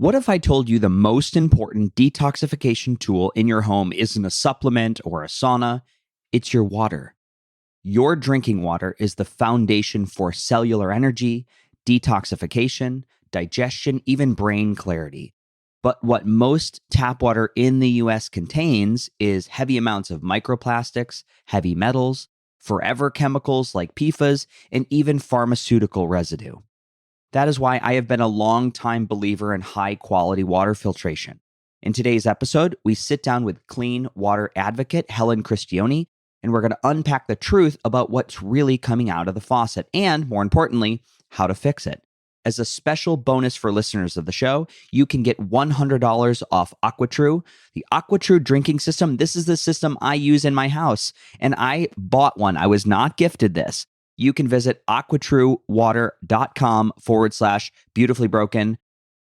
What if I told you the most important detoxification tool in your home isn't a supplement or a sauna? It's your water. Your drinking water is the foundation for cellular energy, detoxification, digestion, even brain clarity. But what most tap water in the US contains is heavy amounts of microplastics, heavy metals, forever chemicals like PFAS, and even pharmaceutical residue. That is why I have been a long-time believer in high-quality water filtration. In today's episode, we sit down with clean water advocate Helen Christoni, and we're going to unpack the truth about what's really coming out of the faucet and, more importantly, how to fix it. As a special bonus for listeners of the show, you can get $100 off AquaTrue. The AquaTrue drinking system, this is the system I use in my house, and I bought one. I was not gifted this. You can visit aquatruewater.com/beautifully broken.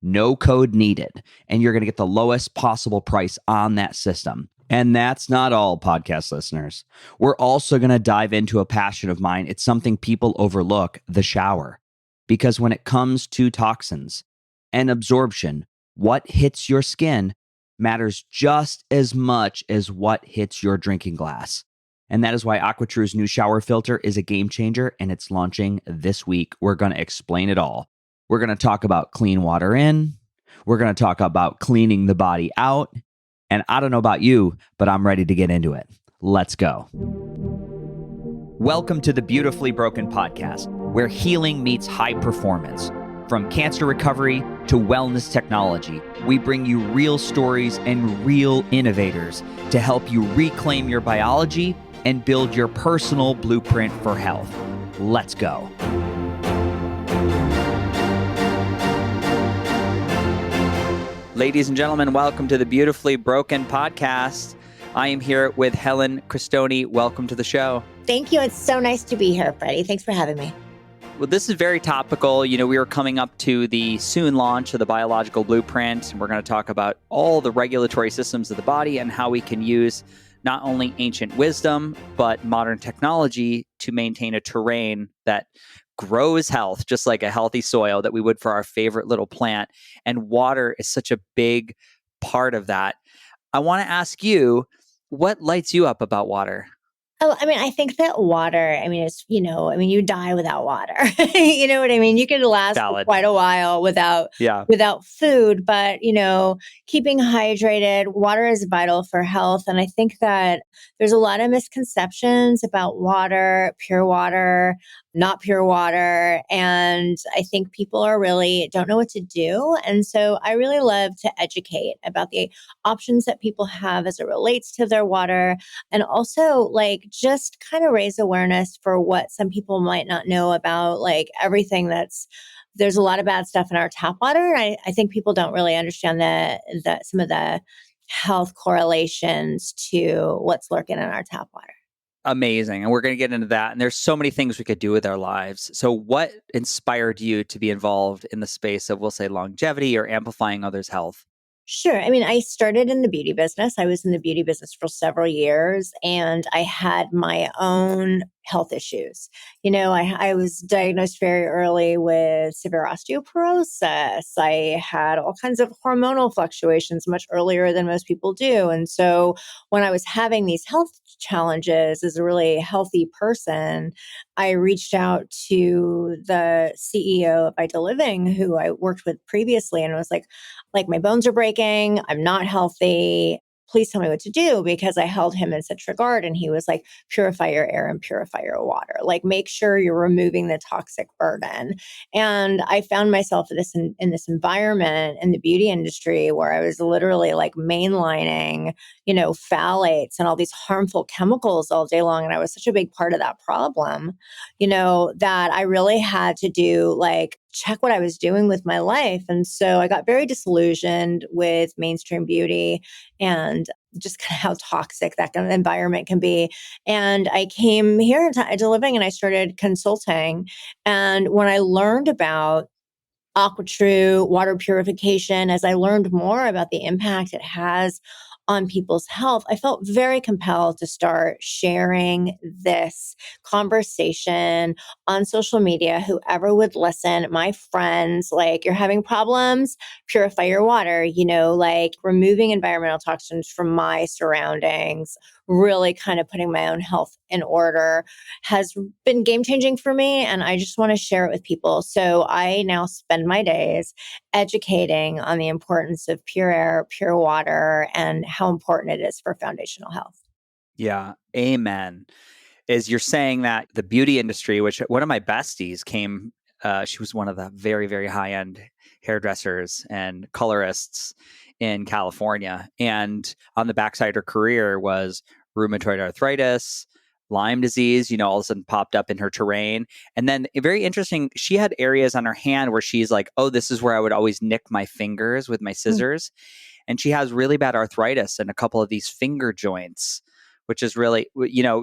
No code needed. And you're going to get the lowest possible price on that system. And that's not all, podcast listeners. We're also going to dive into a passion of mine. It's something people overlook, the shower. Because when it comes to toxins and absorption, what hits your skin matters just as much as what hits your drinking glass. And that is why AquaTrue's new shower filter is a game changer, and it's launching this week. We're going to explain it all. We're going to talk about clean water in. We're going to talk about cleaning the body out. And I don't know about you, but I'm ready to get into it. Let's go. Welcome to the Beautifully Broken podcast, where healing meets high performance. From cancer recovery to wellness technology, we bring you real stories and real innovators to help you reclaim your biology and build your personal blueprint for health. Let's go. Ladies and gentlemen, welcome to the Beautifully Broken podcast. I am here with Helen Christoni. Welcome to the show. Thank you. It's so nice to be here, Freddie. Thanks for having me. Well, this is very topical. You know, we are coming up to the soon launch of the biological blueprint, and we're going to talk about all the regulatory systems of the body and how we can use not only ancient wisdom, but modern technology to maintain a terrain that grows health, just like a healthy soil that we would for our favorite little plant. And water is such a big part of that. I want to ask you, what lights you up about water? Oh, I think that water, it's, you die without water. You know what I mean? You could last for quite a while without food, but, keeping hydrated, water is vital for health. And I think that there's a lot of misconceptions about water, pure water, not pure water. And I think people don't know what to do. And so I really love to educate about the options that people have as it relates to their water. And also just kind of raise awareness for what some people might not know about everything there's a lot of bad stuff in our tap water. And I think people don't really understand that some of the health correlations to what's lurking in our tap water. Amazing. And we're going to get into that. And there's so many things we could do with our lives. So what inspired you to be involved in the space of, we'll say, longevity or amplifying others' health? Sure. I started in the beauty business. I was in the beauty business for several years, and I had my own health issues. I was diagnosed very early with severe osteoporosis. I had all kinds of hormonal fluctuations much earlier than most people do. And so when I was having these health challenges as a really healthy person, I reached out to the CEO of Vital Living, who I worked with previously, and I was like, my bones are breaking. I'm not healthy. Please tell me what to do, because I held him in such regard. And he was like, purify your air and purify your water. Make sure you're removing the toxic burden. And I found myself in this environment in the beauty industry where I was literally mainlining, phthalates and all these harmful chemicals all day long. And I was such a big part of that problem, that I really had to do check what I was doing with my life. And so I got very disillusioned with mainstream beauty and just kind of how toxic that kind of environment can be. And I came here to Living and I started consulting. And when I learned about AquaTrue water purification, as I learned more about the impact it has on people's health, I felt very compelled to start sharing this conversation on social media. Whoever would listen, my friends, like, you're having problems, purify your water, like removing environmental toxins from my surroundings, really kind of putting my own health in order has been game changing for me. And I just want to share it with people. So I now spend my days educating on the importance of pure air, pure water, and how important it is for foundational health. Yeah. Amen. Is you're saying that the beauty industry, which one of my besties came, she was one of the very, very high end hairdressers and colorists in California. And on the backside of her career was rheumatoid arthritis, Lyme disease, all of a sudden popped up in her terrain. And then very interesting, she had areas on her hand where she's like, oh, this is where I would always nick my fingers with my scissors. And she has really bad arthritis in a couple of these finger joints, which is really,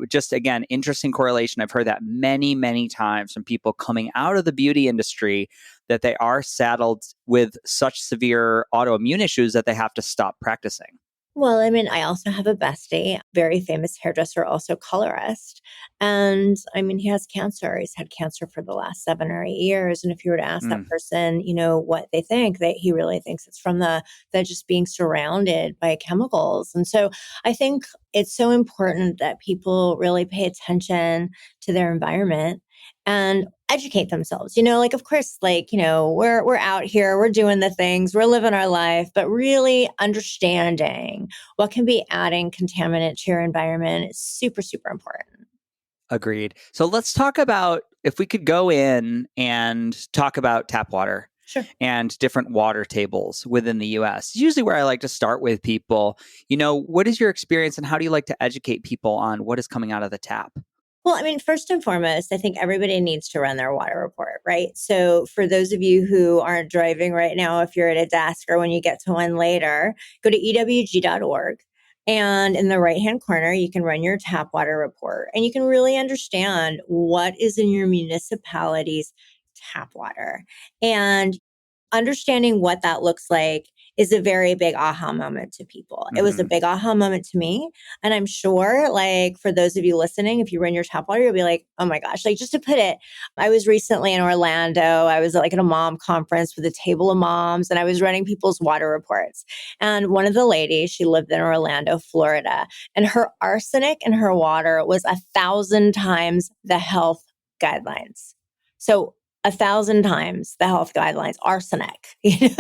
just again, interesting correlation. I've heard that many, many times from people coming out of the beauty industry that they are saddled with such severe autoimmune issues that they have to stop practicing. Well, I mean, I also have a bestie, very famous hairdresser, also colorist. And I mean, he has cancer. He's had cancer for the last 7 or 8 years. And if you were to ask that Mm, person, what they think, that he really thinks it's from the just being surrounded by chemicals. And so I think it's so important that people really pay attention to their environment and educate themselves. Like, of course, like, we're out here, we're doing the things, we're living our life, but really understanding what can be adding contaminant to your environment is super, super important. agreed. So let's talk about if we could go in and talk about tap water Sure. and different water tables within the US. Usually where I like to start with people, what is your experience and how do you like to educate people on what is coming out of the tap? Well, I mean, first and foremost, I think everybody needs to run their water report, right? So, for those of you who aren't driving right now, if you're at a desk or when you get to one later, go to ewg.org. And in the right hand corner, you can run your tap water report and you can really understand what is in your municipality's tap water. And understanding what that looks like is a very big aha moment to people. It was a Hmm. big aha moment to me. And I'm sure, like, for those of you listening, if you run your tap water, you'll be like, oh my gosh, like, just to put it, I was recently in Orlando. I was like at a mom conference with a table of moms, and I was running people's water reports. And one of the ladies, she lived in Orlando, Florida, and her arsenic in her water was 1,000 times the health guidelines. So 1,000 times the health guidelines, arsenic.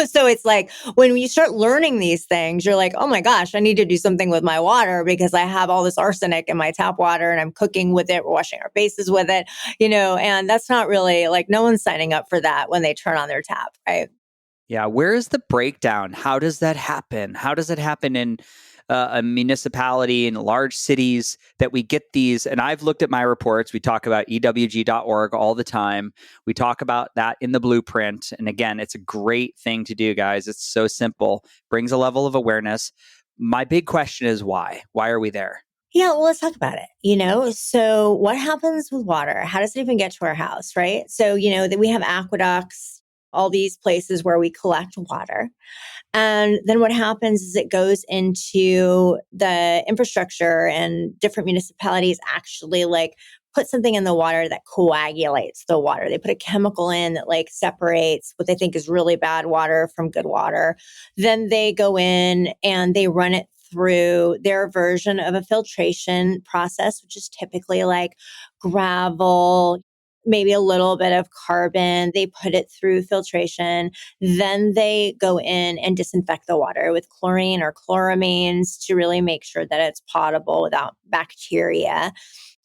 So it's like when you start learning these things, you're like, oh my gosh, I need to do something with my water because I have all this arsenic in my tap water and I'm cooking with it, we're washing our faces with it, and that's not really, like, no one's signing up for that when they turn on their tap, right? Yeah, where is the breakdown? How does that happen? How does it happen in a municipality in large cities that we get these? And I've looked at my reports. We talk about ewg.org all the time. We talk about that in the blueprint. And again, it's a great thing to do, guys. It's so simple, brings a level of awareness. My big question is why? Why are we there? Yeah, well, let's talk about it. So what happens with water? How does it even get to our house, right? So, that we have aqueducts, all these places where we collect water. And then what happens is it goes into the infrastructure, and different municipalities actually, like, put something in the water that coagulates the water. They put a chemical in that, like, separates what they think is really bad water from good water. Then they go in and they run it through their version of a filtration process, which is typically like gravel, maybe a little bit of carbon. They put it through filtration. Then they go in and disinfect the water with chlorine or chloramines to really make sure that it's potable without bacteria.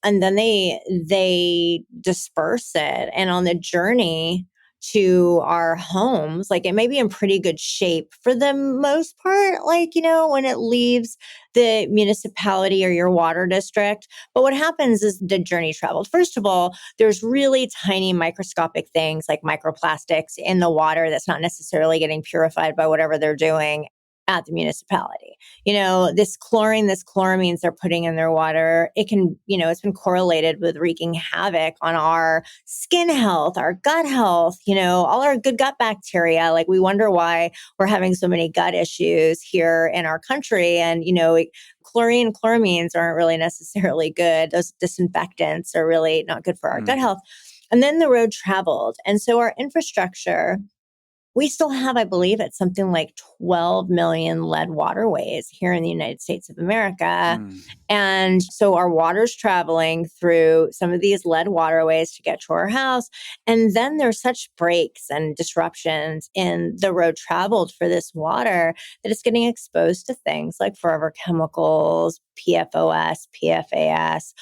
And then they disperse it. And on the journey to our homes, like, it may be in pretty good shape for the most part, like, when it leaves the municipality or your water district. But what happens is the journey traveled. First of all, there's really tiny microscopic things like microplastics in the water that's not necessarily getting purified by whatever they're doing. at the municipality. This chlorine, this chloramines they're putting in their water, it can, it's been correlated with wreaking havoc on our skin health, our gut health, all our good gut bacteria. Like, we wonder why we're having so many gut issues here in our country. And, chlorine, chloramines aren't really necessarily good. Those disinfectants are really not good for our gut health. And then the road traveled. And so our infrastructure, we still have, I believe, it's something like 12 million lead waterways here in the United States of America. And so our water's traveling through some of these lead waterways to get to our house. And then there's such breaks and disruptions in the road traveled for this water that it's getting exposed to things like forever chemicals, PFOS, PFAS.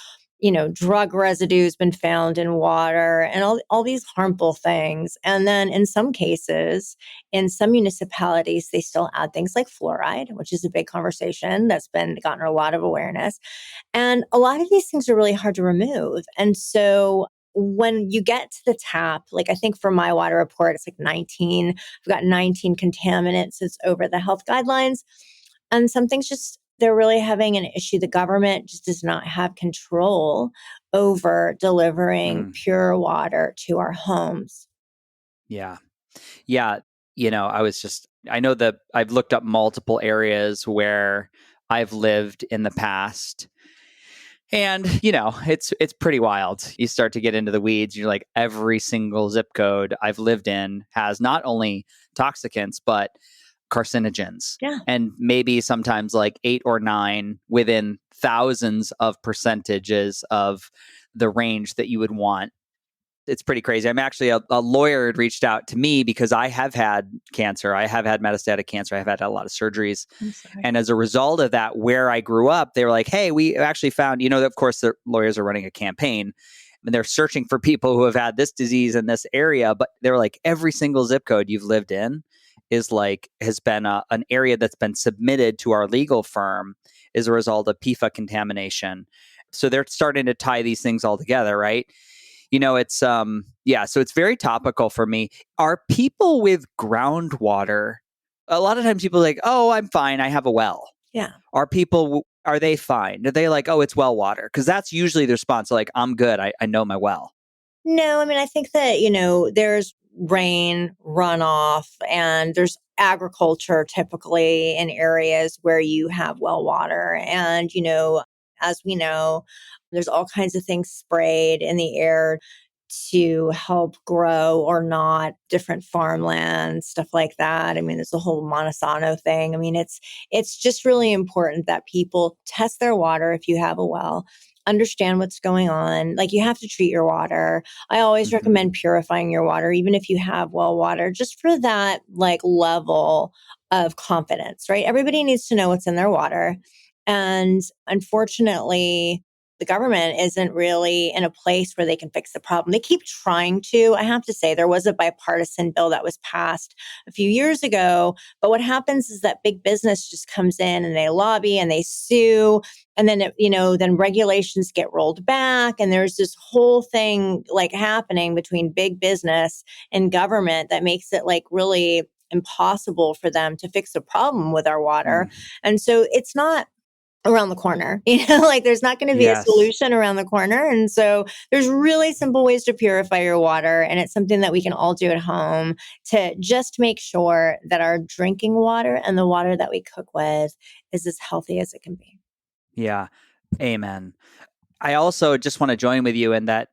Drug residue has been found in water and all these harmful things. And then in some cases, in some municipalities, they still add things like fluoride, which is a big conversation that's gotten a lot of awareness. And a lot of these things are really hard to remove. And so when you get to the tap, like, I think for my water report, it's like 19. I've got 19 contaminants. It's over the health guidelines. And some things they're really having an issue. The government just does not have control over delivering pure water to our homes. Yeah. Yeah. I know that I've looked up multiple areas where I've lived in the past. And, it's pretty wild. You start to get into the weeds. You're like, every single zip code I've lived in has not only toxicants, but carcinogens. Yeah. And maybe sometimes like 8 or 9 within thousands of percentages of the range that you would want. It's pretty crazy. I'm actually a lawyer had reached out to me because I have had cancer. I have had metastatic cancer. I've had a lot of surgeries. And as a result of that, where I grew up, they were like, hey, we actually found, of course, the lawyers are running a campaign and they're searching for people who have had this disease in this area. But they're like, every single zip code you've lived in has been an area that's been submitted to our legal firm as a result of PFAS contamination. So they're starting to tie these things all together, right? It's so it's very topical for me. Are people with groundwater, a lot of times people are like, oh, I'm fine, I have a well. Yeah. Are they fine? Are they like, oh, it's well water? Because that's usually the response. Like, I'm good, I know my well. No, I mean, I think that, there's rain runoff and there's agriculture typically in areas where you have well water. And, as we know, there's all kinds of things sprayed in the air to help grow or not different farmland, stuff like that. I mean, there's a whole Monsanto thing. I mean, it's just really important that people test their water if you have a well, understand what's going on. Like, you have to treat your water. I always recommend purifying your water, even if you have well water, just for that like level of confidence, right? Everybody needs to know what's in their water. And unfortunately, the government isn't really in a place where they can fix the problem. They keep trying to. I have to say, there was a bipartisan bill that was passed a few years ago. But what happens is that big business just comes in and they lobby and they sue. And then, then regulations get rolled back. And there's this whole thing like happening between big business and government that makes it like really impossible for them to fix the problem with our water. And so it's not around the corner, like there's not going to be a solution around the corner. And so there's really simple ways to purify your water. And it's something that we can all do at home to just make sure that our drinking water and the water that we cook with is as healthy as it can be. Yeah. Amen. I also just want to join with you in that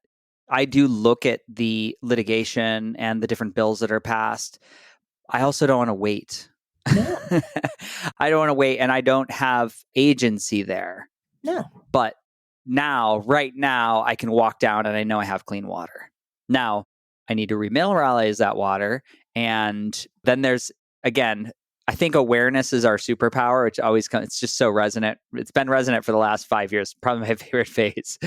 I do look at the litigation and the different bills that are passed. I also don't want to wait. No. I don't want to wait, and I don't have agency there. No. But right now, I can walk down and I know I have clean water. Now, I need to remineralize that water. And then there's, again, I think awareness is our superpower, which always comes, it's just so resonant. It's been resonant for the last 5 years. Probably my favorite phase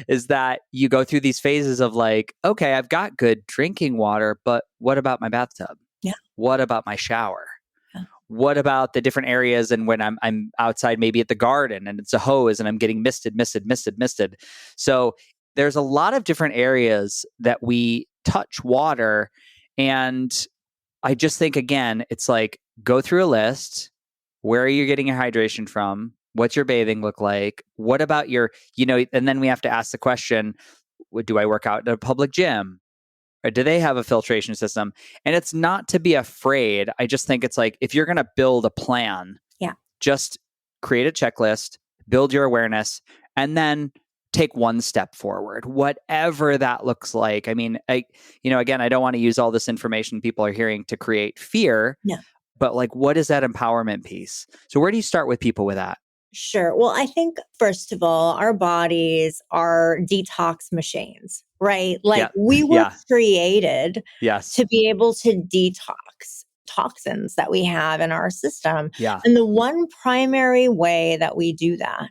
is that you go through these phases of like, okay, I've got good drinking water, but what about my bathtub? Yeah. What about my shower? What about the different areas and when I'm outside, maybe at the garden and it's a hose and I'm getting misted. So there's a lot of different areas that we touch water. And I just think, again, it's like, go through a list, Where are you getting your hydration from? What's your bathing look like? What about your, and then we have to ask the question, do I work out at a public gym? Or do they have a filtration system? And it's not to be afraid. I just think it's like, if you're going to build a plan, Yeah. just create a checklist, build your awareness, and then take one step forward, whatever that looks like. I mean, again, I don't want to use all this information people are hearing to create fear, No. but like, what is that empowerment piece? So where do you start with people with that? Sure. Well, I think, first of all, our bodies are detox machines, right? Like we were created to be able to detox toxins that we have in our system. Yeah. And the one primary way that we do that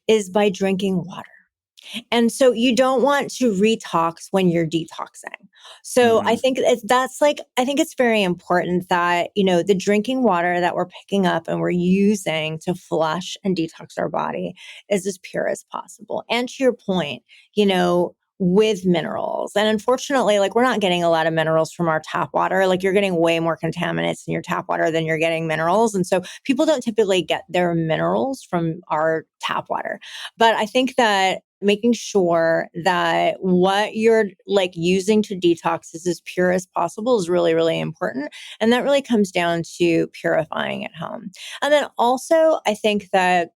is by drinking water. And so you don't want to retox when you're detoxing. So I think I think it's very important that, the drinking water that we're picking up and we're using to flush and detox our body is as pure as possible. And to your point, with minerals. And unfortunately, like we're not getting a lot of minerals from our tap water. Like you're getting way more contaminants in your tap water than you're getting minerals. And so people don't typically get their minerals from our tap water. But I think that making sure that what you're like using to detox is as pure as possible is really, really important. And that really comes down to purifying at home. And then also, I think that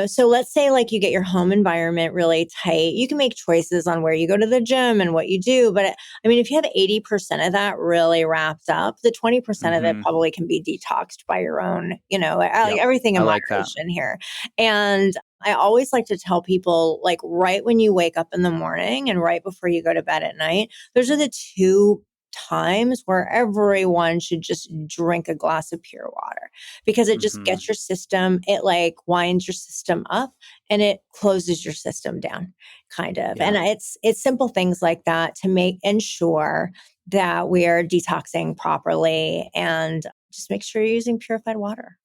so let's say like you get your home environment really tight. You can make choices on where you go to the gym and what you do. But I mean, if you have 80% of that really wrapped up, the 20% of it probably can be detoxed by your own, everything in moderation here. And I always like to tell people, like right when you wake up in the morning and right before you go to bed at night, those are the two times where everyone should just drink a glass of pure water, because it just gets your system, it like winds your system up and it closes your system down kind of. And it's simple things like that to ensure that we are detoxing properly, and just make sure you're using purified water.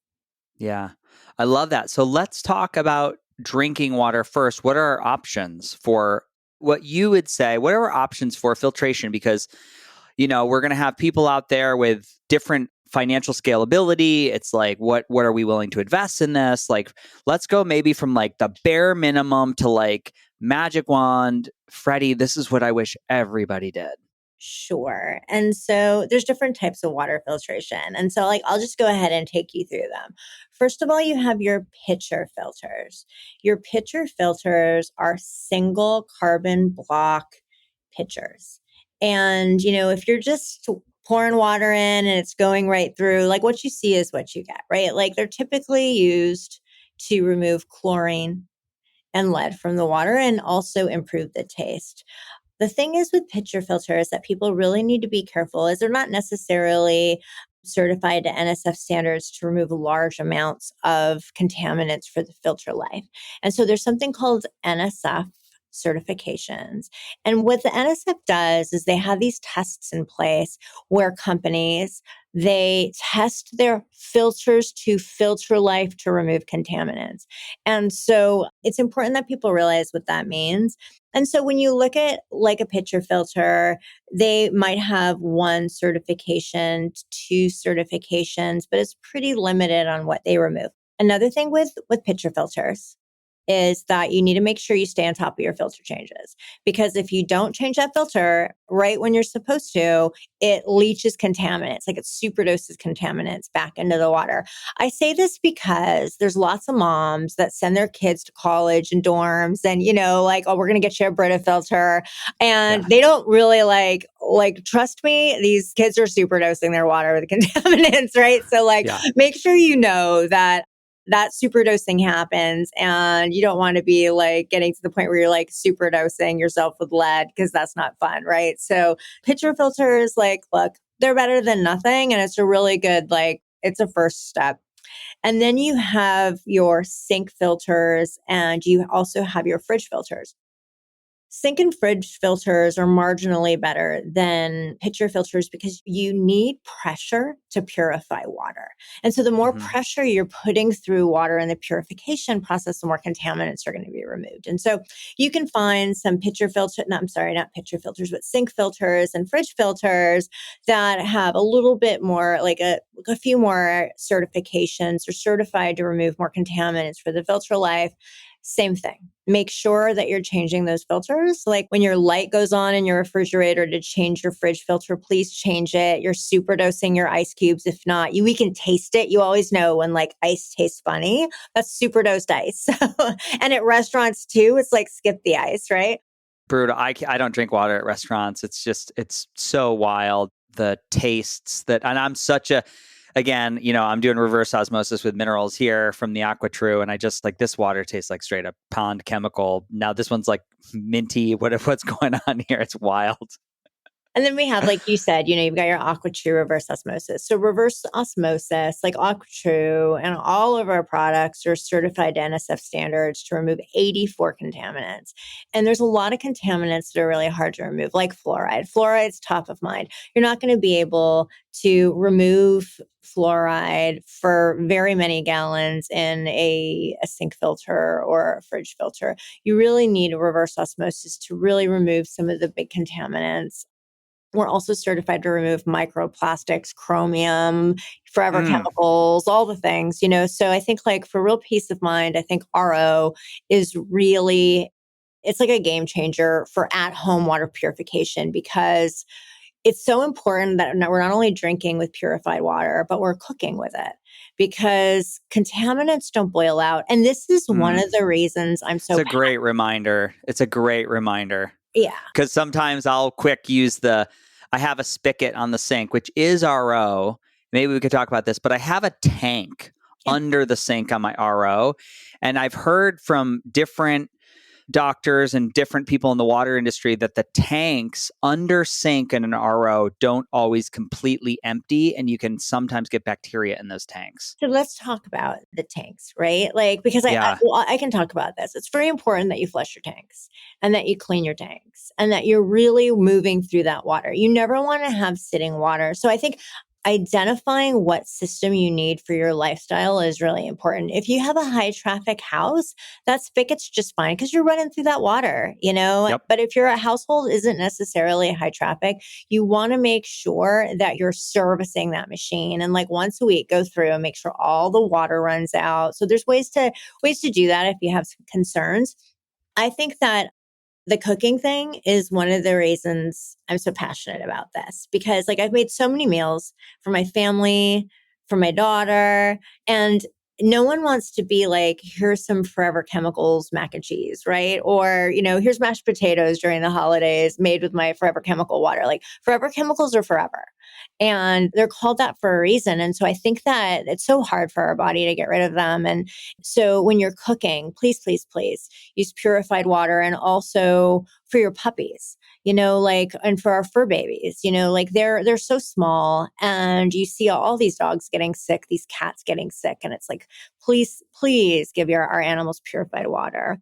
Yeah, I love that. So let's talk about drinking water first. What are our options for what you would say? What are our options for filtration? Because we're going to have people out there with different financial scalability. It's like, what are we willing to invest in this? Like, let's go maybe from like the bare minimum to like magic wand, Freddie, this is what I wish everybody did. Sure. And so there's different types of water filtration. And so I'll just go ahead and take you through them. First of all, you have your pitcher filters. Your pitcher filters are single carbon block pitchers. And, if you're just pouring water in and it's going right through, like what you see is what you get, right? Like they're typically used to remove chlorine and lead from the water and also improve the taste. The thing is with pitcher filters that people really need to be careful is they're not necessarily certified to NSF standards to remove large amounts of contaminants for the filter life. And so there's something called NSF certifications. And what the NSF does is they have these tests in place where companies, they test their filters to filter life to remove contaminants. And so it's important that people realize what that means. And so when you look at like a pitcher filter, they might have one certification, two certifications, but it's pretty limited on what they remove. Another thing with pitcher filters is that you need to make sure you stay on top of your filter changes, because if you don't change that filter right when you're supposed to, it leaches contaminants, like it superdoses contaminants back into the water. I say this because there's lots of moms that send their kids to college and dorms and, like, oh, we're going to get you a Brita filter. And they don't really like, trust me, these kids are superdosing their water with contaminants, right? So make sure you know that superdosing happens, and you don't want to be like getting to the point where you're like superdosing yourself with lead, because that's not fun, right? So pitcher filters, look, they're better than nothing, and it's a really good, it's a first step. And then you have your sink filters, and you also have your fridge filters. Sink and fridge filters are marginally better than pitcher filters because you need pressure to purify water. And so the more pressure you're putting through water in the purification process, the more contaminants are going to be removed. And so you can find some not pitcher filters, but sink filters and fridge filters that have a little bit more, like a few more certifications or certified to remove more contaminants for the filter life. Same thing. Make sure that you're changing those filters. Like when your light goes on in your refrigerator to change your fridge filter, please change it. You're super dosing your ice cubes. If not, we can taste it. You always know when like ice tastes funny. That's super dosed ice. And at restaurants too, it's like skip the ice, right? Brutal. I don't drink water at restaurants. It's so wild. The tastes and I'm again, I'm doing reverse osmosis with minerals here from the AquaTrue, and I just like this water tastes like straight up pond chemical. Now this one's like minty. What's going on here? It's wild. And then we have, like you said, you've got your AquaTrue reverse osmosis. So reverse osmosis, like AquaTrue and all of our products are certified to NSF standards to remove 84 contaminants. And there's a lot of contaminants that are really hard to remove, like fluoride. Fluoride's top of mind. You're not going to be able to remove fluoride for very many gallons in a sink filter or a fridge filter. You really need a reverse osmosis to really remove some of the big contaminants. We're also certified to remove microplastics, chromium, forever chemicals, all the things, So I think like for real peace of mind, I think RO is really, it's like a game changer for at-home water purification because it's so important that we're not only drinking with purified water, but we're cooking with it because contaminants don't boil out. And this is one of the reasons I'm so It's a great reminder. It's a great reminder. Yeah. Because sometimes I'll quick use I have a spigot on the sink, which is RO. Maybe we could talk about this, but I have a tank under the sink on my RO. And I've heard from different doctors and different people in the water industry that the tanks under sink in an RO don't always completely empty, and you can sometimes get bacteria in those tanks. So let's talk about the tanks, right? Like, because I can talk about this. It's very important that you flush your tanks and that you clean your tanks and that you're really moving through that water. You never want to have sitting water. So I think identifying what system you need for your lifestyle is really important. If you have a high traffic house, that spigot's just fine because you're running through that water, Yep. But if your household isn't necessarily high traffic, you want to make sure that you're servicing that machine. And like once a week, go through and make sure all the water runs out. So there's ways to do that if you have some concerns. I think that the cooking thing is one of the reasons I'm so passionate about this because like I've made so many meals for my family, for my daughter, and no one wants to be like, here's some forever chemicals mac and cheese, right? Or, here's mashed potatoes during the holidays made with my forever chemical water. Like forever chemicals are forever. And they're called that for a reason. And so I think that it's so hard for our body to get rid of them. And so when you're cooking, please, please, please use purified water. And also for your puppies, and for our fur babies, like they're so small and you see all these dogs getting sick, these cats getting sick. And it's like, please, please give our animals purified water.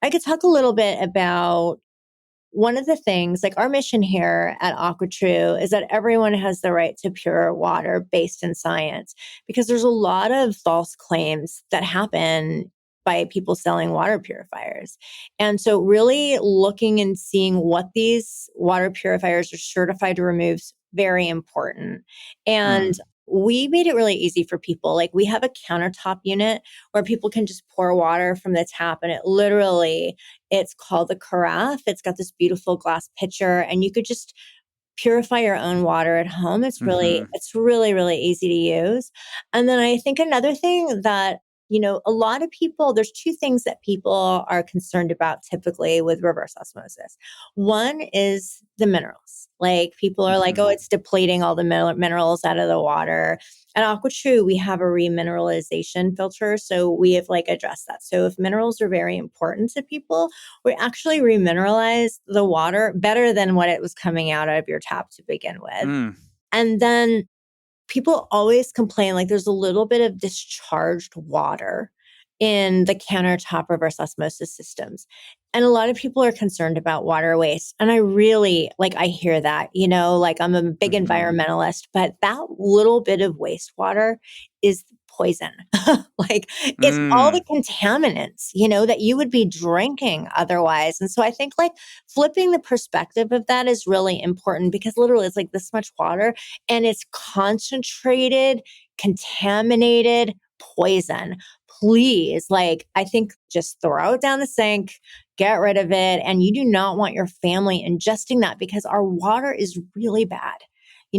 I could talk a little bit about one of the things, like our mission here at AquaTrue is that everyone has the right to pure water based in science, because there's a lot of false claims that happen by people selling water purifiers. And so really looking and seeing what these water purifiers are certified to remove is very important. And we made it really easy for people. Like we have a countertop unit where people can just pour water from the tap and it's called the carafe. It's got this beautiful glass pitcher and you could just purify your own water at home. It's really, really easy to use. And then I think another thing that, a lot of people, there's two things that people are concerned about typically with reverse osmosis. One is the minerals. Like people are like, oh, it's depleting all the minerals out of the water. At AquaTrue, we have a remineralization filter. So we have addressed that. So if minerals are very important to people, we actually remineralize the water better than what it was coming out of your tap to begin with. And then people always complain there's a little bit of discharged water in the countertop reverse osmosis systems. And a lot of people are concerned about water waste. And I really, I hear that, I'm a big environmentalist, but that little bit of wastewater is poison. It's all the contaminants, that you would be drinking otherwise. And so I think flipping the perspective of that is really important, because literally it's like this much water and it's concentrated, contaminated poison. Please, I think just throw it down the sink, get rid of it. And you do not want your family ingesting that, because our water is really bad.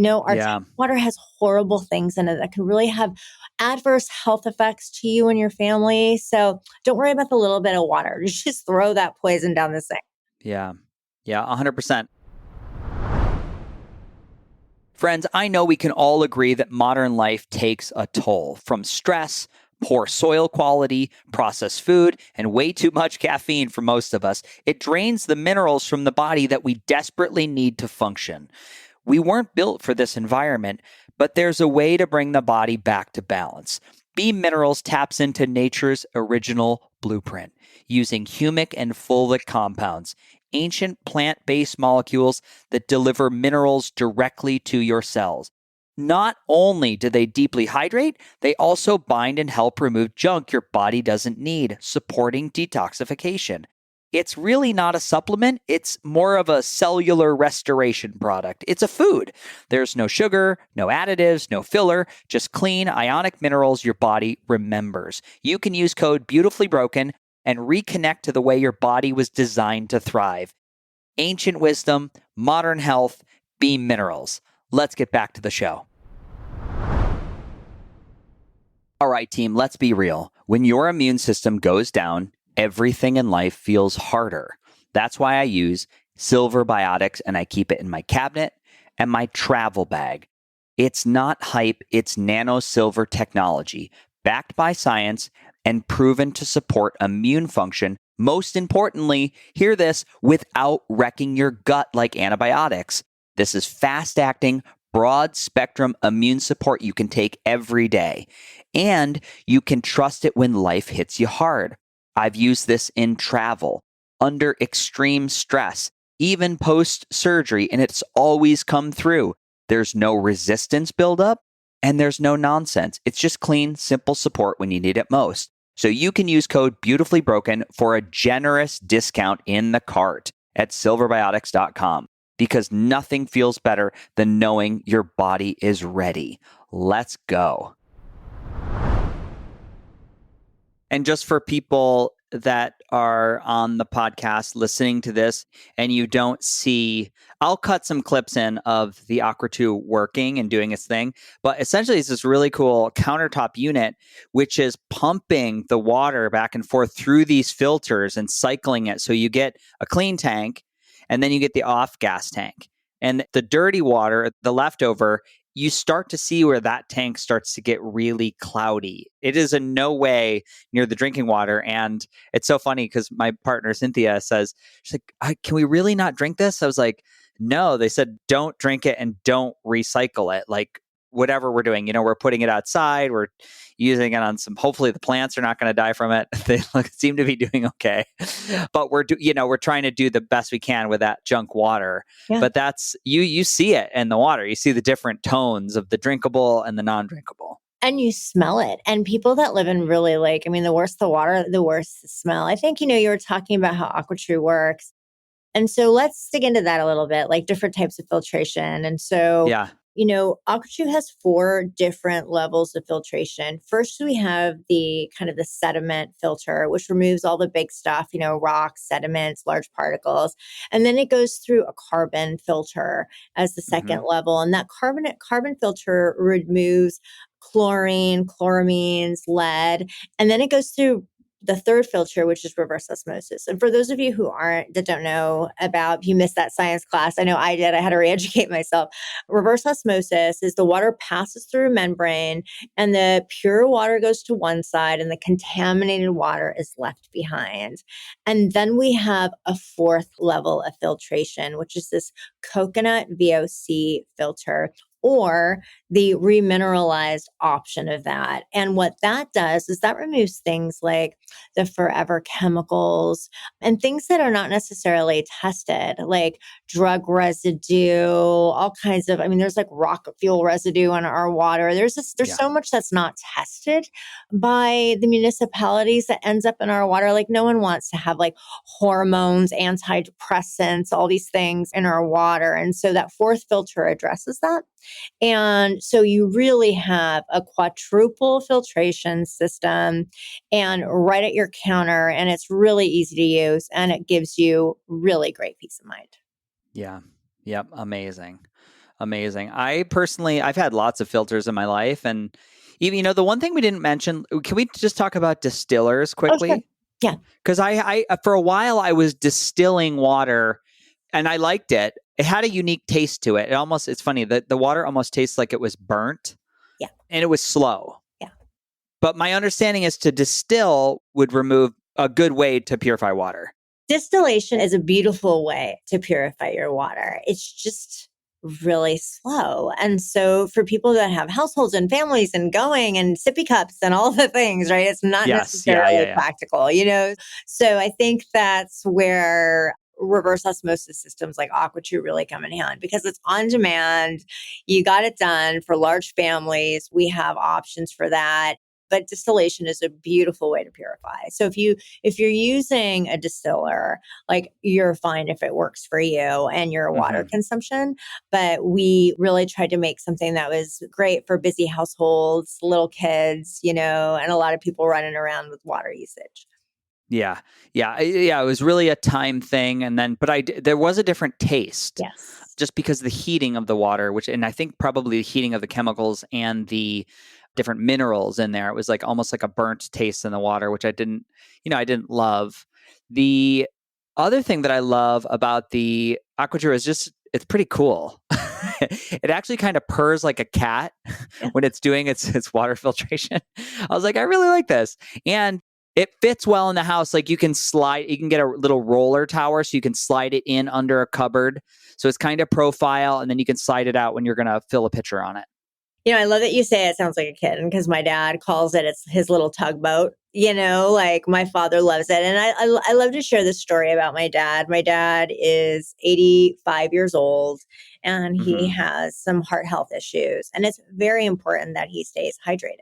Our water has horrible things in it that can really have adverse health effects to you and your family. So don't worry about the little bit of water. Just throw that poison down the sink. Yeah. Yeah, 100%. Friends, I know we can all agree that modern life takes a toll, from stress, poor soil quality, processed food, and way too much caffeine for most of us. It drains the minerals from the body that we desperately need to function. We weren't built for this environment, but there's a way to bring the body back to balance. B Minerals taps into nature's original blueprint, using humic and fulvic compounds, ancient plant-based molecules that deliver minerals directly to your cells. Not only do they deeply hydrate, they also bind and help remove junk your body doesn't need, supporting detoxification. It's really not a supplement. It's more of a cellular restoration product. It's a food. There's no sugar, no additives, no filler, just clean ionic minerals your body remembers. You can use code Beautifully Broken and reconnect to the way your body was designed to thrive. Ancient wisdom, modern health, B Minerals. Let's get back to the show. All right, team, let's be real. When your immune system goes down, everything in life feels harder. That's why I use Silver Biotics, and I keep it in my cabinet and my travel bag. It's not hype, it's nano silver technology, backed by science and proven to support immune function. Most importantly, hear this, without wrecking your gut like antibiotics. This is fast-acting, broad-spectrum immune support you can take every day. And you can trust it when life hits you hard. I've used this in travel, under extreme stress, even post-surgery, and it's always come through. There's no resistance buildup, and there's no nonsense. It's just clean, simple support when you need it most. So you can use code Beautifully Broken for a generous discount in the cart at silverbiotics.com, because nothing feels better than knowing your body is ready. Let's go. And just for people that are on the podcast listening to this and you don't see, I'll cut some clips in of the AquaTrue working and doing its thing. But essentially, it's this really cool countertop unit, which is pumping the water back and forth through these filters and cycling it. So you get a clean tank, and then you get the off gas tank. And the dirty water, the leftover, you start to see where that tank starts to get really cloudy. It is in no way near the drinking water. And it's so funny because my partner, Cynthia, says, she's like, can we really not drink this? I was like, no, they said, don't drink it and don't recycle it. Like, whatever we're doing, we're putting it outside, we're using it on some, hopefully the plants are not going to die from it. They seem to be doing okay, but we're trying to do the best we can with that junk water. Yeah. But that's, you see it in the water. You see the different tones of the drinkable and the non-drinkable. And you smell it. And people that live in really the worse the water, the worse the smell. I think, you were talking about how AquaTrue works. And so let's dig into that a little bit, like different types of filtration. And so, yeah. AquaTrue has 4 different levels of filtration. First, we have the kind of the sediment filter, which removes all the big stuff, rocks, sediments, large particles. And then it goes through a carbon filter as the second level. And that carbon filter removes chlorine, chloramines, lead. And then it goes through the third filter, which is reverse osmosis. And for those of you that don't know about, you missed that science class. I know I did. I had to re-educate myself. Reverse osmosis is the water passes through a membrane and the pure water goes to one side and the contaminated water is left behind. And then we have a 4th level of filtration, which is this coconut VOC filter. or the remineralized option of that. And what that does is that removes things like the forever chemicals and things that are not necessarily tested, like drug residue, all kinds of, I mean, there's like rocket fuel residue in our water. There's so much that's not tested by the municipalities that ends up in our water. Like no one wants to have like hormones, antidepressants, all these things in our water. And so that fourth filter addresses that. And so you really have a quadruple filtration system and right at your counter, and it's really easy to use and it gives you really great peace of mind. Yeah. Yep. Amazing. Amazing. I've had lots of filters in my life. And even, the one thing we didn't mention, can we just talk about distillers quickly? Oh, sure. Yeah. Because I for a while I was distilling water and I liked it. It had a unique taste to it. It's funny that the water almost tastes like it was burnt. Yeah. And it was slow. Yeah. But my understanding is to distill would remove a good way to purify water. Distillation is a beautiful way to purify your water. It's just really slow. And so for people that have households and families and going and sippy cups and all the things, right? It's not necessarily practical, So I think that's where reverse osmosis systems like AquaTrue really come in hand because it's on demand. You got it done for large families. We have options for that. But distillation is a beautiful way to purify. So if you're using a distiller, like you're fine if it works for you and your water consumption. But we really tried to make something that was great for busy households, little kids, and a lot of people running around with water usage. Yeah. It was really a time thing. And then, there was a different taste. Yes. Just because of the heating of the water, and I think probably the heating of the chemicals and the different minerals in there. It was like almost like a burnt taste in the water, which I didn't love. The other thing that I love about the AquaTrue is just, it's pretty cool. It actually kind of purrs like a cat when it's doing its water filtration. I was like, I really like this. And it fits well in the house. Like you can get a little roller tower so you can slide it in under a cupboard. So it's kind of profile and then you can slide it out when you're going to fill a pitcher on it. I love that you say it sounds like a kitten because my dad calls it's his little tugboat. Like my father loves it. And I love to share this story about my dad. My dad is 85 years old and he has some heart health issues. And it's very important that he stays hydrated.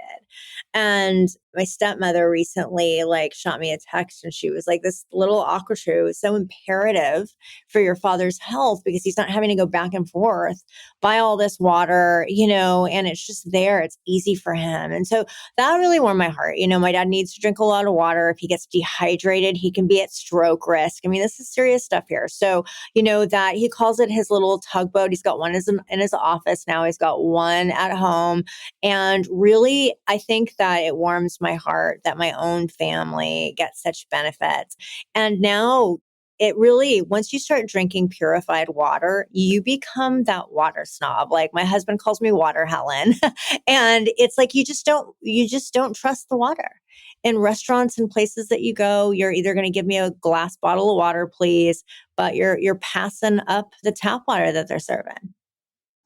And my stepmother recently shot me a text and she was like, this little AquaTrue is so imperative for your father's health because he's not having to go back and forth, buy all this water, and it's just there. It's easy for him. And so that really warmed my heart. My dad needs to drink a lot of water. If he gets dehydrated, he can be at stroke risk. I mean, this is serious stuff here. So, that he calls it his little tugboat. He's got one in his office now. He's got one at home. And really, I think that it warms my heart that my own family gets such benefits. And now it really, once you start drinking purified water, you become that water snob. Like my husband calls me Water Helen. And it's like, you just don't trust the water. In restaurants and places that you go, you're either going to give me a glass bottle of water, please, but you're passing up the tap water that they're serving.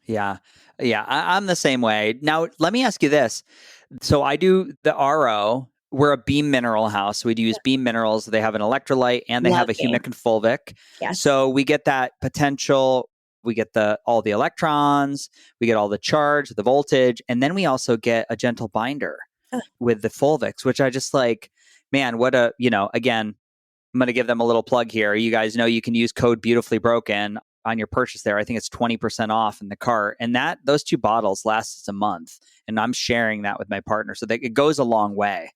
Yeah. I'm the same way. Now, let me ask you this. So I do the RO. We're a Beam Mineral house. We do use Beam Minerals. They have an electrolyte and they have a humic and fulvic. Yes. So we get that potential. We get all the electrons. We get all the charge, the voltage, and then we also get a gentle binder with the fulvics, which I just like. Man, what again, I'm going to give them a little plug here. You guys know you can use code Beautifully Broken on your purchase there. I think it's 20% off in the cart. And those 2 bottles last us a month. And I'm sharing that with my partner. So it goes a long way.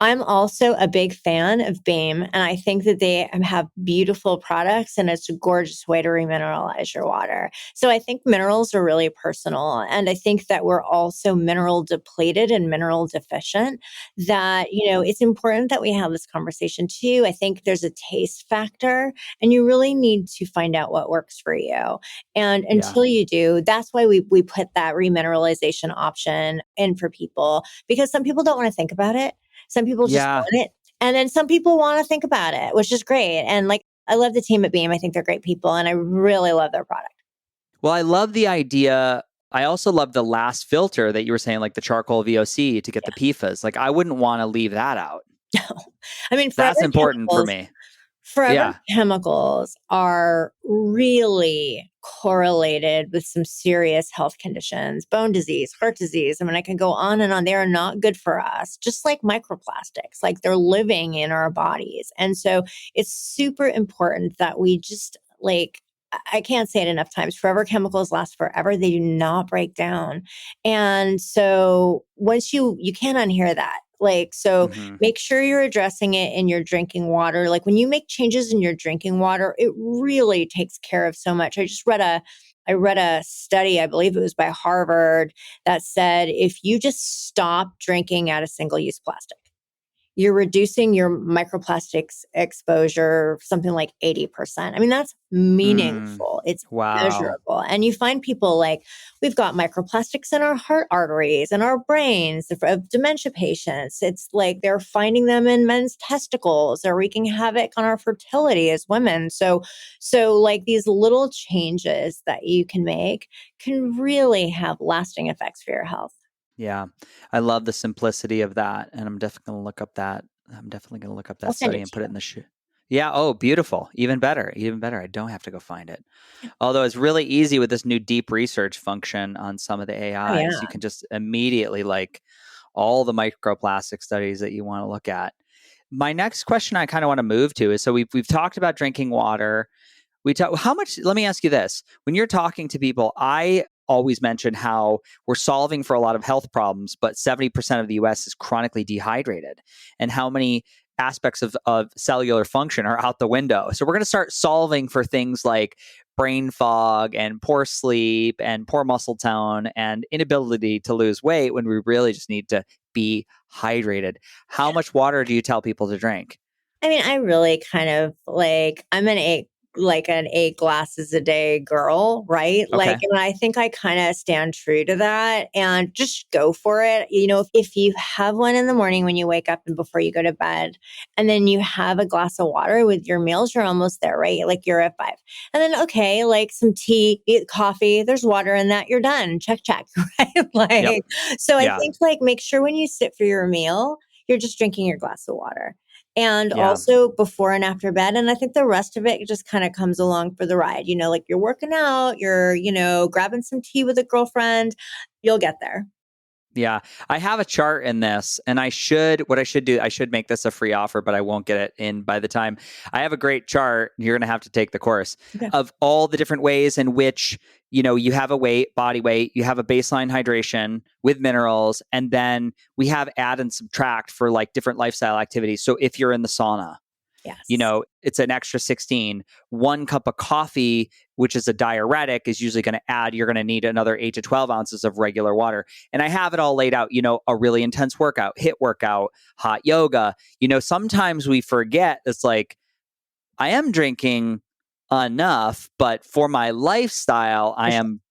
I'm also a big fan of Beam, and I think that they have beautiful products and it's a gorgeous way to remineralize your water. So I think minerals are really personal. And I think that we're also mineral depleted and mineral deficient, that, it's important that we have this conversation too. I think there's a taste factor and you really need to find out what works for you. And until you do, that's why we put that remineralization option in for people, because some people don't want to think about it. Some people just want it. And then some people want to think about it, which is great. And I love the team at Beam. I think they're great people and I really love their product. Well, I love the idea I also love the last filter that you were saying, like the charcoal VOC to get the PFAS. Like I wouldn't want to leave that out. I mean, That's important for me. forever Yeah. chemicals are really correlated with some serious health conditions, bone disease, heart disease. I mean, I can go on and on. They are not good for us, just like microplastics, like they're living in our bodies. And so it's super important that we just like, I can't say it enough times. Forever chemicals last forever. They do not break down. And so once you can't unhear that. Like, so Mm-hmm. make sure you're addressing it in your drinking water. Like when you make changes in your drinking water, it really takes care of so much. I read a study, I believe it was by Harvard, that said if you just stop drinking out of single-use plastic, you're reducing your microplastics exposure something like 80%. I mean, that's meaningful. It's Wow. measurable. And you find people like we've got microplastics in our heart arteries and our brains of dementia patients. It's like they're finding them in men's testicles. They're wreaking havoc on our fertility as women. So like these little changes that you can make can really have lasting effects for your health. Yeah. I love the simplicity of that. And I'm definitely going to look up that. I'll send Study it and to put it you. in the shoe. Yeah. Oh, beautiful. Even better. Even better. I don't have to go find it. Although it's really easy with this new deep research function on some of the Oh AIs. yeah. You can just immediately like all the microplastic studies that you want to look at. My next question I kind of want to move to is so we've talked about drinking water. How much, let me ask you this. When you're talking to people, I always mention how we're solving for a lot of health problems, but 70% of the US is chronically dehydrated, and how many aspects of cellular function are out the window. So we're going to start solving for things like brain fog and poor sleep and poor muscle tone and inability to lose weight when we really just need to be hydrated. How much water do you tell people to drink? I mean, I really kind of like, an 8 glasses a day girl, right? Like, Okay. and I think I kind of stand true to that and just go for it. You know, if you have one in the morning when you wake up and before you go to bed, and then you have a glass of water with your meals, you're almost there, right? Like you're at 5. And then, okay, like some tea, eat coffee, there's water in that, you're done. Check, check, right? Yep. Like, so I Yeah. think like make sure when you sit for your meal, you're just drinking your glass of water and Yeah. also before and after bed. And I think the rest of it just kind of comes along for the ride. You know, like you're working out, you're, grabbing some tea with a girlfriend, you'll get there. Yeah, I have a chart in this, and what I should do, I should make this a free offer, but I won't get it in by the time. I have a great chart. You're going to have to take the course Okay. of all the different ways in which, you have a body weight, you have a baseline hydration with minerals, and then we have add and subtract for like different lifestyle activities. So if you're in the sauna, Yes. it's an extra 16. 1 cup of coffee, which is a diuretic, is usually going to add, you're going to need another 8 to 12 ounces of regular water. And I have it all laid out, a really intense workout, HIIT workout, hot yoga. Sometimes we forget it's like, I am drinking enough, but for my lifestyle, I am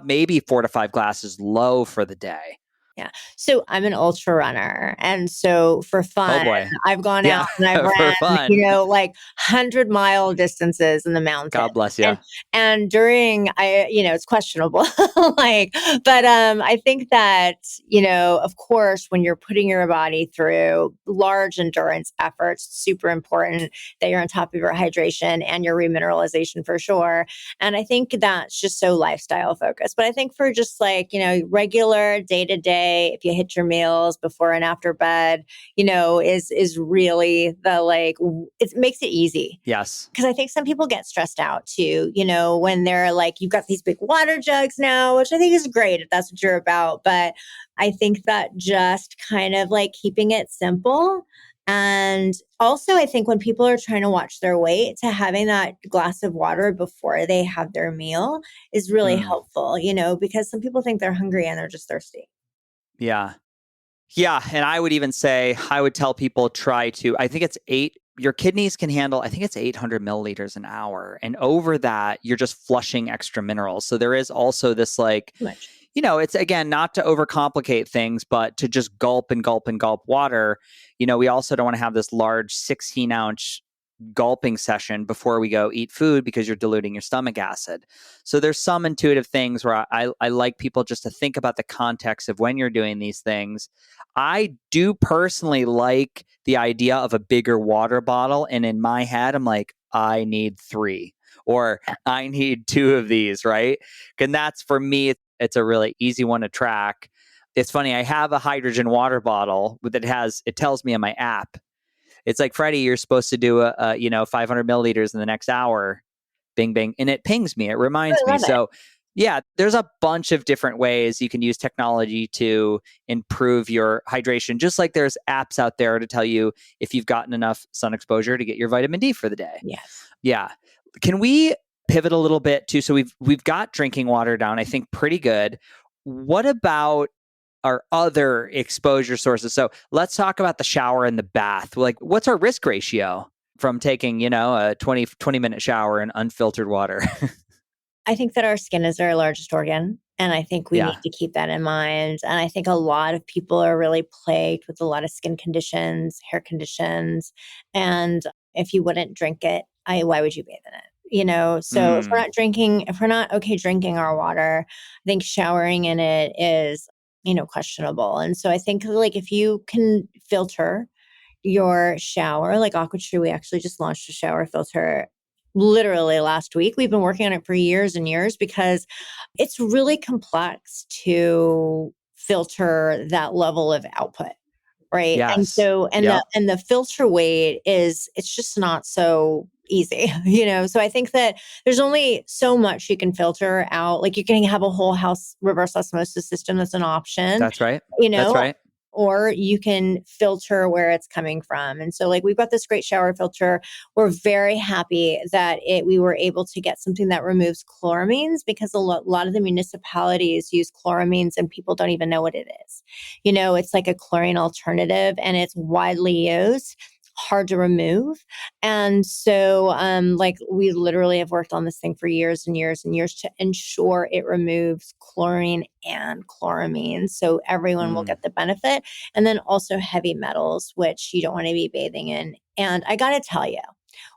maybe 4 to 5 glasses low for the day. Yeah. So I'm an ultra runner. And so for Oh fun, boy. I've gone Yeah, out and I've for ran, fun. like 100-mile distances in the mountains. God bless you. And during it's questionable. But I think that, of course, when you're putting your body through large endurance efforts, super important that you're on top of your hydration and your remineralization for sure. And I think that's just so lifestyle focused. But I think for just like, regular day to day, if you hit your meals before and after bed, is really it makes it easy. Yes. Because I think some people get stressed out too, when they're like, you've got these big water jugs now, which I think is great if that's what you're about. But I think that just kind of like keeping it simple. And also, I think when people are trying to watch their weight, to having that glass of water before they have their meal is really helpful, because some people think they're hungry and they're just thirsty. Yeah. Yeah. And I would tell people I think it's your kidneys can handle, I think it's 800 milliliters an hour. And over that, you're just flushing extra minerals. So there is also this like, Too much. it's again, not to overcomplicate things, but to just gulp and gulp and gulp water. We also don't want to have this large 16-ounce gulping session before we go eat food because you're diluting your stomach acid. So there's some intuitive things where I like people just to think about the context of when you're doing these things. I do personally like the idea of a bigger water bottle. And in my head, I'm like, I need 3 or I need 2 of these, right? And that's, for me, it's a really easy one to track. It's funny, I have a hydrogen water bottle that it tells me in my app. It's like, Freddie, you're supposed to do 500 milliliters in the next hour. Bing, bing. And it pings me. It reminds I me. love it. So yeah, there's a bunch of different ways you can use technology to improve your hydration. Just like there's apps out there to tell you if you've gotten enough sun exposure to get your vitamin D for the day. Yes. Yeah. Can we pivot a little bit too? So we've got drinking water down, I think, pretty good. What about our other exposure sources? So let's talk about the shower and the bath. Like, what's our risk ratio from taking, a 20-minute shower in unfiltered water? I think that our skin is our largest organ. And I think we need to keep that in mind. And I think a lot of people are really plagued with a lot of skin conditions, hair conditions. And if you wouldn't drink it, why would you bathe in it? So if we're not okay drinking our water, I think showering in it is, questionable. And so I think like if you can filter your shower, like AquaTrue, we actually just launched a shower filter literally last week. We've been working on it for years and years because it's really complex to filter that level of output. Right. And Yes. so, the filter weight it's just not so easy, So I think that there's only so much you can filter out. Like you can have a whole house reverse osmosis system. That's an option, That's right. you That's know, right. or you can filter where it's coming from. And so like we've got this great shower filter. We're very happy that we were able to get something that removes chloramines because a lot of the municipalities use chloramines and people don't even know what it is. It's like a chlorine alternative and it's widely used, hard to remove. And so like we literally have worked on this thing for years and years and years to ensure it removes chlorine and chloramine so everyone will get the benefit. And then also heavy metals, which you don't want to be bathing in. And I got to tell you,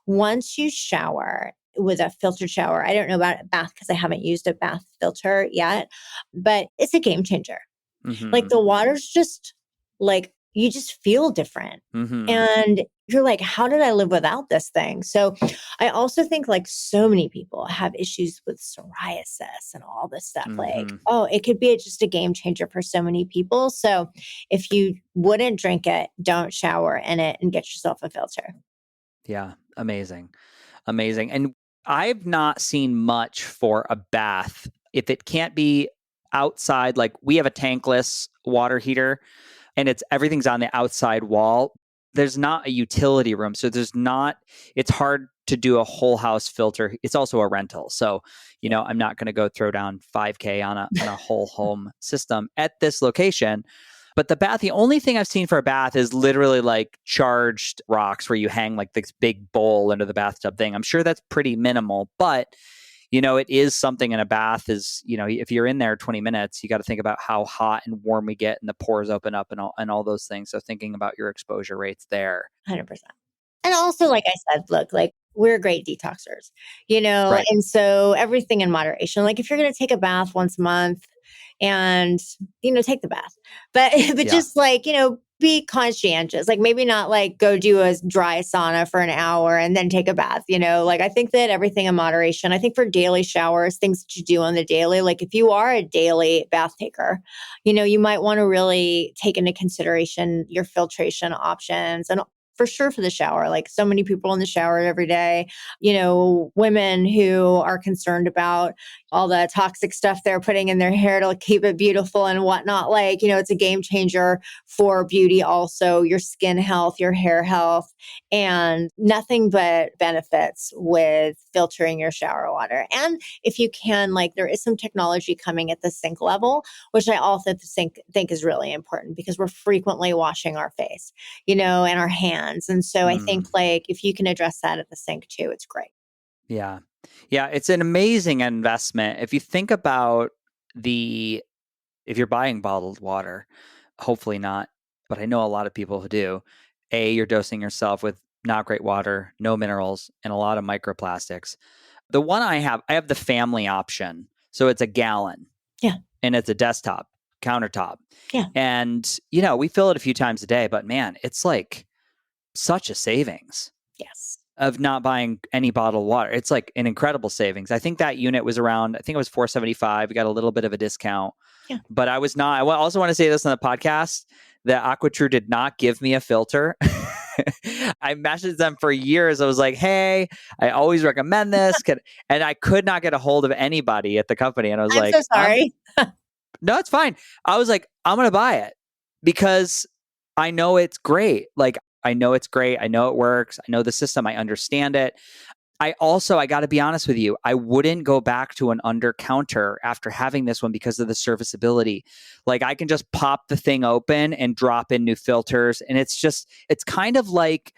once you shower with a filtered shower, I don't know about a bath because I haven't used a bath filter yet, but it's a game changer. Like the water's just like, you just feel different. And you're like, how did I live without this thing? So I also think like so many people have issues with psoriasis and all this stuff. Like, it could be just a game changer for so many people. So if you wouldn't drink it, don't shower in it and get yourself a filter. Yeah. Amazing. Amazing. And I've not seen much for a bath. If it can't be outside, like we have a tankless water heater and everything's on the outside wall. There's not a utility room. So it's hard to do a whole house filter. It's also a rental. So, I'm not going to go throw down $5,000 on a whole home system at this location. But the bath, the only thing I've seen for a bath is literally like charged rocks where you hang like this big bowl under the bathtub thing. I'm sure that's pretty minimal, but it is something in a bath is, if you're in there 20 minutes, you got to think about how hot and warm we get and the pores open up and all those things. So thinking about your exposure rates there. 100%. And also, like I said, look, like we're great detoxers, Right. and so everything in moderation. Like if you're going to take a bath once a month and, take the bath, but just like, be conscientious, like maybe not like go do a dry sauna for an hour and then take a bath, like I think that everything in moderation. I think for daily showers, things that you do on the daily, like if you are a daily bath taker, you might want to really take into consideration your filtration options and for sure for the shower, like so many people in the shower every day, women who are concerned about all the toxic stuff they're putting in their hair to keep it beautiful and whatnot. Like, it's a game changer for beauty, also your skin health, your hair health, and nothing but benefits with filtering your shower water. And if you can, like there is some technology coming at the sink level, which I also think is really important because we're frequently washing our face, and our hands. And so I think like if you can address that at the sink too, it's great. Yeah. Yeah. It's an amazing investment. If you think about if you're buying bottled water, hopefully not, but I know a lot of people who do. You're dosing yourself with not great water, no minerals, and a lot of microplastics. The one I have the family option. So it's a gallon. Yeah. And it's a desktop countertop. Yeah. And, we fill it a few times a day, but man, it's like such a savings. Yes. Of not buying any bottled water. It's like an incredible savings. I think that unit was around, I think it was $475. We got a little bit of a discount. Yeah. But I also want to say this on the podcast that AquaTrue did not give me a filter. I messaged them for years. I was like, hey, I always recommend this. And I could not get a hold of anybody at the company. And I was I'm like, so sorry. no, it's fine. I was like, I'm going to buy it because I know it's great. Like, I know it's great. I know it works. I know the system. I understand it. I got to be honest with you. I wouldn't go back to an under counter after having this one because of the serviceability. Like I can just pop the thing open and drop in new filters. And it's kind of like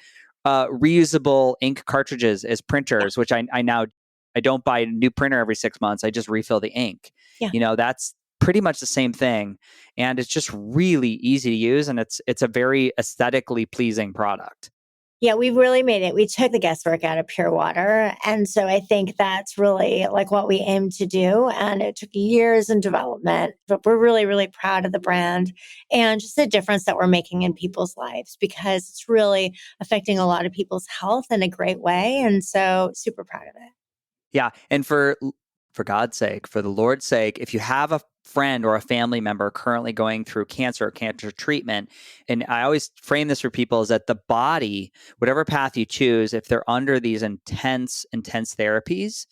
reusable ink cartridges as printers, which I don't buy a new printer every 6 months. I just refill the ink. Yeah. That's pretty much the same thing. And it's just really easy to use. And it's a very aesthetically pleasing product. Yeah, we've really made it. We took the guesswork out of pure water. And so I think that's really like what we aim to do. And it took years in development, but we're really, really proud of the brand and just the difference that we're making in people's lives because it's really affecting a lot of people's health in a great way. And so super proud of it. Yeah. And for God's sake, for the Lord's sake, if you have a friend or a family member currently going through cancer or cancer treatment, and I always frame this for people is that the body, whatever path you choose, if they're under these intense therapies,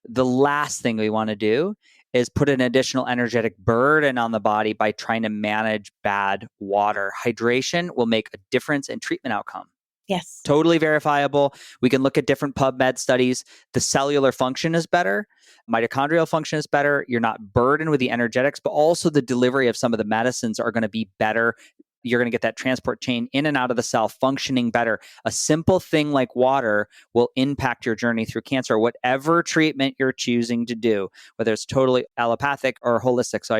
the last thing we want to do is put an additional energetic burden on the body by trying to manage bad water. Hydration will make a difference in treatment outcome. Yes. Totally verifiable. We can look at different PubMed studies. The cellular function is better. Mitochondrial function is better. You're not burdened with the energetics, but also the delivery of some of the medicines are going to be better. You're going to get that transport chain in and out of the cell functioning better. A simple thing like water will impact your journey through cancer, whatever treatment you're choosing to do, whether it's totally allopathic or holistic. So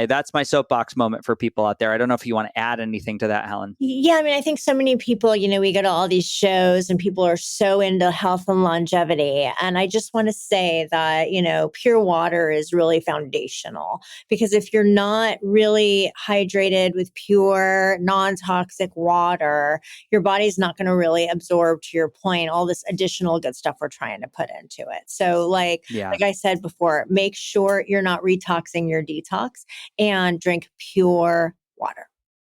that's my soapbox moment for people out there. I don't know if you want to add anything to that, Helen. Yeah, I mean, I think so many people, we go to all these shows and people are so into health and longevity. And I just want to say that, pure water is really foundational because if you're not really hydrated with pure, non-toxic water, your body's not going to really absorb, to your point, all this additional good stuff we're trying to put into it. So like I said before, make sure you're not retoxing your detox and drink pure water.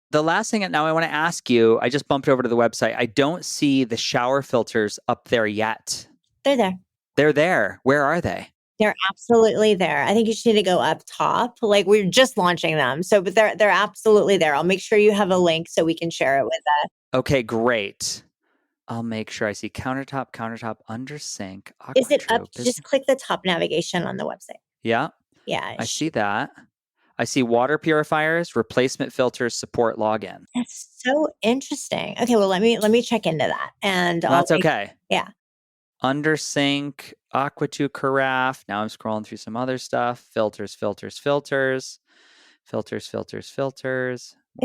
The last thing now I want to ask you, I just bumped over to the website. I don't see the shower filters up there yet. They're there. They're there. Where are they? They're absolutely there. I think you just need to go up top. Like we're just launching them. So, but they're absolutely there. I'll make sure you have a link so we can share it with us. Okay, great. I'll make sure I see countertop, under sink. Is it up? Just click the top navigation on the website. Yeah. Yeah. I see that. I see water purifiers, replacement filters, support login. That's so interesting. Okay, well let me check into that. And that's okay. Yeah. Under sink, AquaTrue carafe. Now I'm scrolling through some other stuff. Filters. It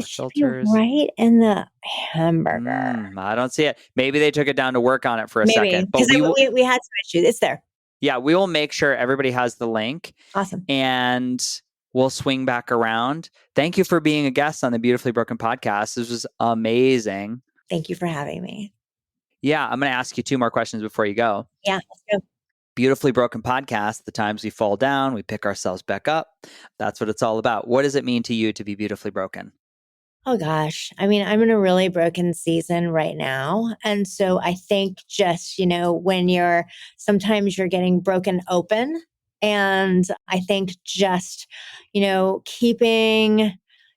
should be right in the hamburger. I don't see it. Maybe they took it down to work on it for a second. But we had some issues. It's there. Yeah, we will make sure everybody has the link. Awesome. And we'll swing back around. Thank you for being a guest on the Beautifully Broken podcast. This was amazing. Thank you for having me. Yeah, I'm going to ask you 2 more questions before you go. Yeah, let's go. Beautifully Broken podcast, the times we fall down, we pick ourselves back up. That's what it's all about. What does it mean to you to be beautifully broken? Oh gosh. I mean, I'm in a really broken season right now. And so I think just, when sometimes you're getting broken open. And I think just, keeping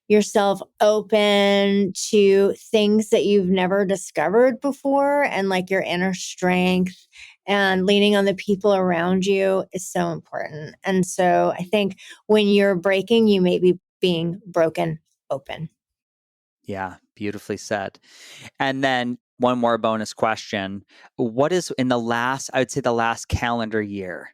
yourself open to things that you've never discovered before and like your inner strength and leaning on the people around you is so important. And so I think when you're breaking, you may be being broken open. Yeah, beautifully said. And then one more bonus question. What is I would say the last calendar year,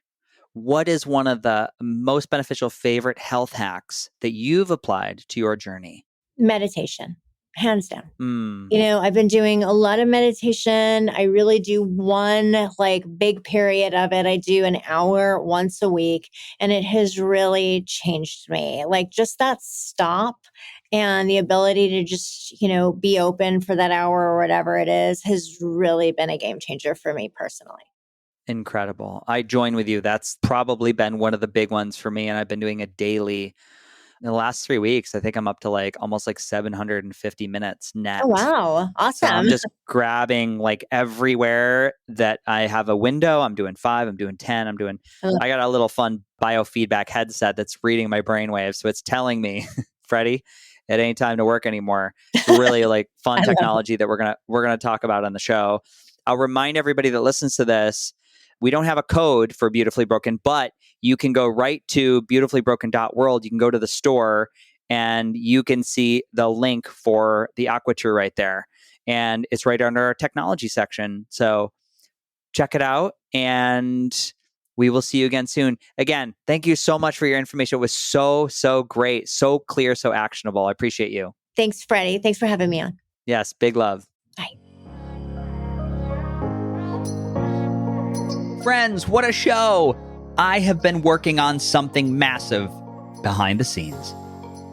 what is one of the most beneficial favorite health hacks that you've applied to your journey? Meditation. hands down. Mm. I've been doing a lot of meditation. I really do one big period of it. I do an hour once a week, and it has really changed me. Just that stop and the ability to just, be open for that hour or whatever it is has really been a game changer for me personally. Incredible. I join with you. That's probably been one of the big ones for me. And I've been doing it daily. In the last 3 weeks, I think I'm up to almost 750 minutes net. Oh, wow. So I'm Awesome. just grabbing everywhere that I have a window. I'm doing 5, I'm doing 10, I got a little fun biofeedback headset that's reading my brainwaves. So it's telling me, Freddie, it ain't time to work anymore. It's really fun technology that we're gonna talk about on the show. I'll remind everybody that listens to this, we don't have a code for Beautifully Broken, but you can go right to beautifullybroken.world. You can go to the store and you can see the link for the AquaTrue right there. And it's right under our technology section. So check it out and we will see you again soon. Again, thank you so much for your information. It was so great, so clear, so actionable. I appreciate you. Thanks, Freddie. Thanks for having me on. Yes, big love. Bye. Friends, what a show! I have been working on something massive behind the scenes.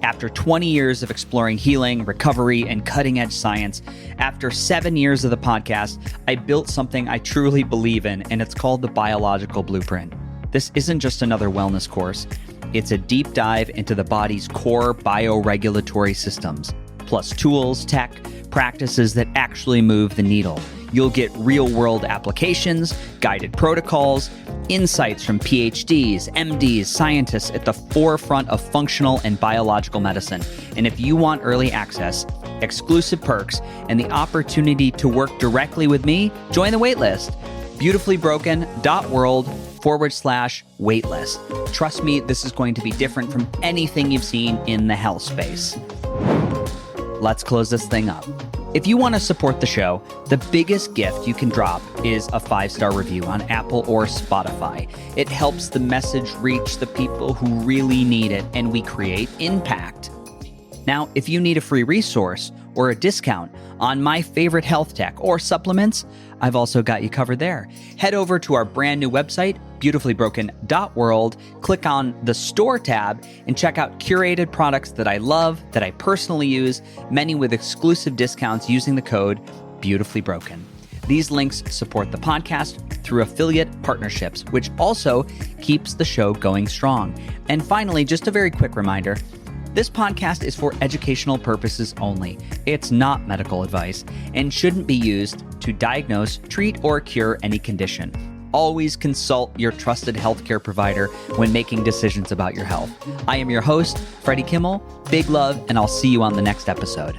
After 20 years of exploring healing, recovery, and cutting-edge science, after 7 years of the podcast, I built something I truly believe in, and it's called the Biological Blueprint. This isn't just another wellness course. It's a deep dive into the body's core bioregulatory systems, plus tools, tech, practices that actually move the needle. You'll get real-world applications, guided protocols, insights from PhDs, MDs, scientists at the forefront of functional and biological medicine. And if you want early access, exclusive perks, and the opportunity to work directly with me, join the waitlist. beautifullybroken.world/waitlist. Trust me, this is going to be different from anything you've seen in the health space. Let's close this thing up. If you want to support the show, the biggest gift you can drop is a 5-star review on Apple or Spotify. It helps the message reach the people who really need it, and we create impact. Now, if you need a free resource or a discount on my favorite health tech or supplements, I've also got you covered there. Head over to our brand new website, beautifullybroken.world, click on the store tab, and check out curated products that I love, that I personally use, many with exclusive discounts using the code BeautifullyBroken. These links support the podcast through affiliate partnerships, which also keeps the show going strong. And finally, just a very quick reminder, this podcast is for educational purposes only. It's not medical advice and shouldn't be used to diagnose, treat, or cure any condition. Always consult your trusted healthcare provider when making decisions about your health. I am your host, Freddie Kimmel. Big love, and I'll see you on the next episode.